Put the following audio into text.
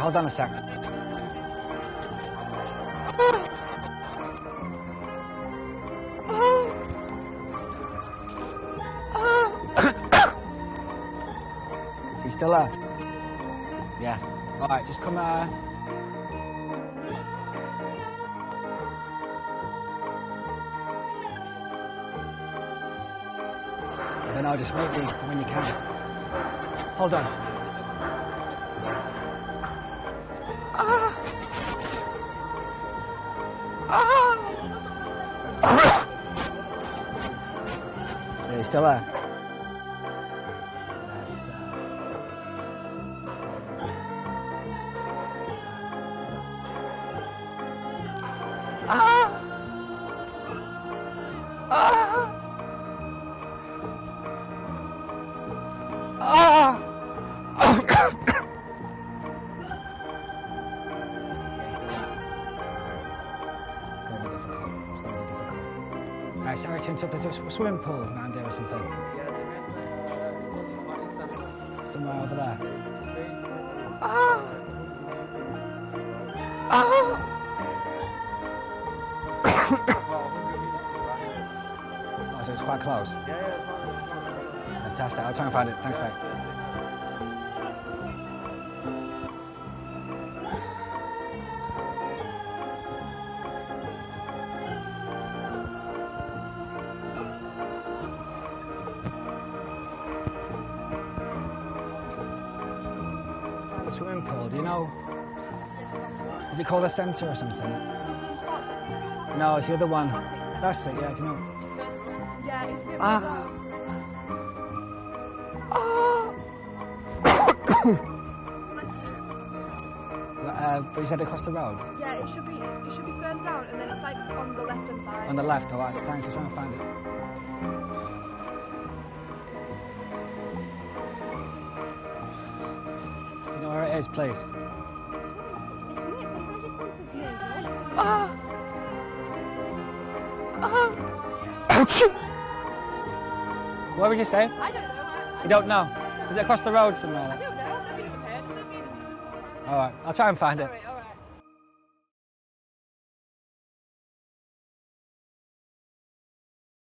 Hold on a sec. You still there? Yeah. All right, just come. I don't know, just make these when you can. Hold on. Yeah, you still there? Right, sorry to interrupt. There's a swimming pool around there or something. Somewhere over there. Oh, so it's quite close? Yeah. Fantastic. I'll try and find it. Thanks, mate. Swimming pool, do you know? Is it called a centre or something? Something sports centre. No, it's the other one. That's it, yeah, do you know? Yeah, it's a bit But you said across the road? Yeah, it should be further down and then it's like on the left hand side. On the left, alright, thanks, I'll try and find it. Do you know where it is, please? What would you say? I don't know. You don't know? Is it across the road somewhere? I don't know. I've never heard of it. Alright, I'll try and find it.